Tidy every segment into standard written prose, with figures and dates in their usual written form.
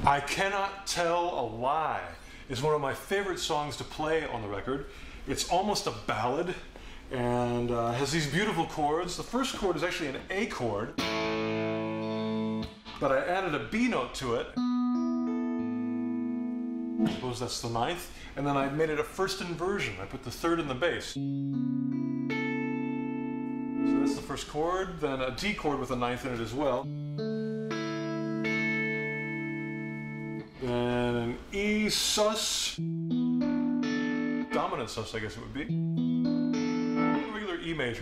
I Cannot Tell a Lie is one of my favorite songs to play on the record. It's almost a ballad and has these beautiful chords. The first chord is actually an A chord, but I added a B note to it. I suppose that's the ninth. And then I made it a first inversion. I put the third in the bass. So that's the first chord, then a D chord with a ninth in it as well. Then an E sus, dominant sus I guess it would be, regular E major.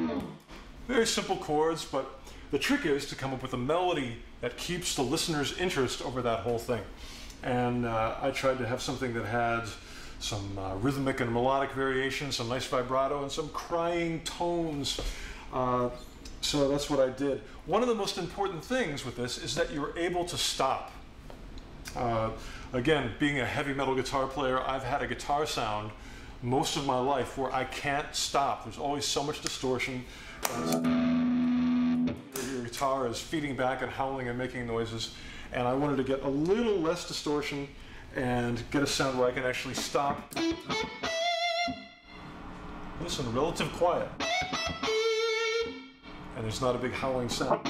So. Very simple chords, but the trick is to come up with a melody that keeps the listener's interest over that whole thing. And I tried to have something that had some rhythmic and melodic variation, some nice vibrato, and some crying tones. So that's what I did. One of the most important things with this is that you're able to stop. Again, being a heavy metal guitar player, I've had a guitar sound most of my life where I can't stop. There's always so much distortion. Your guitar is feeding back and howling and making noises. And I wanted to get a little less distortion and get a sound where I can actually stop. Listen, relative quiet. And there's not a big howling sound.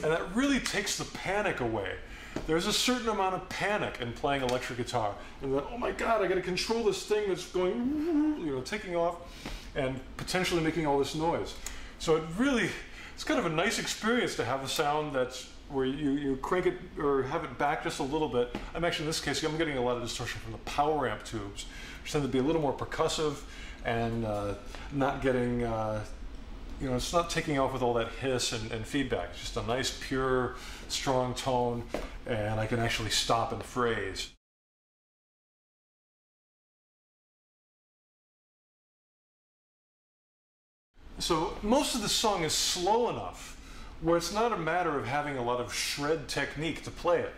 And that really takes the panic away. There's a certain amount of panic in playing electric guitar. And then, oh my God, I gotta control this thing that's going, you know, taking off and potentially making all this noise. So it really, it's kind of a nice experience to have a sound that's where you crank it or have it back just a little bit. I'm actually, in this case, I'm getting a lot of distortion from the power amp tubes, which tend to be a little more percussive and not getting, you know, it's not taking off with all that hiss and feedback. It's just a nice, pure, strong tone, and I can actually stop and phrase. So most of the song is slow enough where it's not a matter of having a lot of shred technique to play it.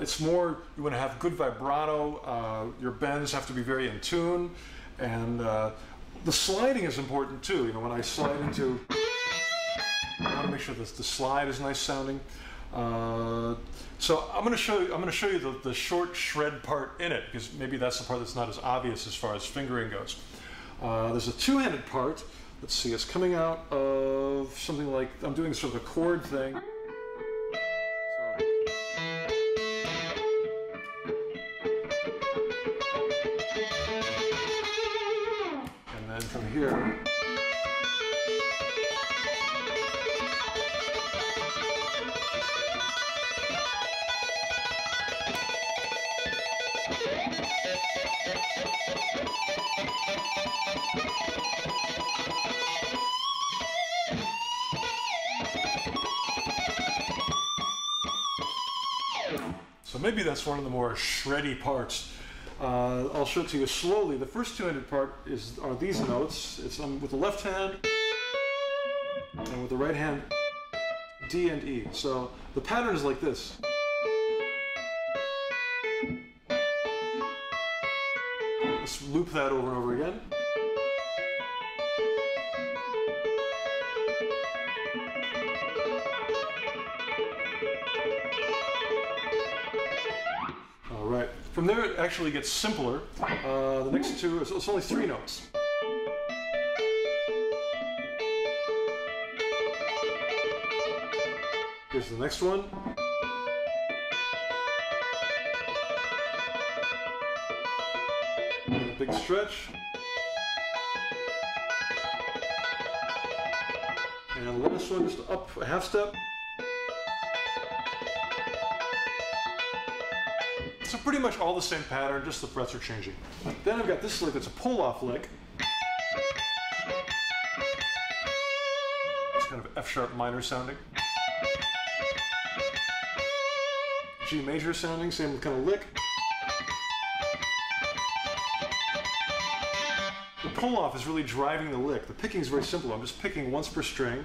It's more, you want to have good vibrato, your bends have to be very in tune, and the sliding is important too. You know, when I slide into, I want to make sure that the slide is nice sounding. So I'm going to show you the short shred part in it, because maybe that's the part that's not as obvious as far as fingering goes. There's a two-handed part. Let's see, it's coming out of something like, I'm doing sort of a chord thing. And then from here. So maybe that's one of the more shreddy parts. I'll show it to you slowly. The first two-handed part are these notes. It's with the left hand and with the right hand, D and E. So the pattern is like this. Let's loop that over and over again. From there, it actually gets simpler. The next two, it's only three notes. Here's the next one. And a big stretch. And the last one, just up a half step. So pretty much all the same pattern, just the frets are changing. Then I've got this lick that's a pull-off lick. It's kind of F-sharp minor sounding. G major sounding, same kind of lick. The pull-off is really driving the lick. The picking is very simple. I'm just picking once per string.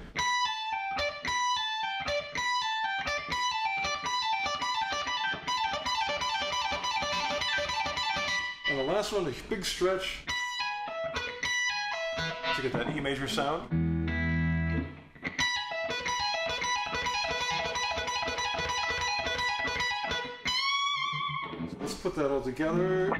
And the last one, a big stretch to get that E major sound. So let's put that all together.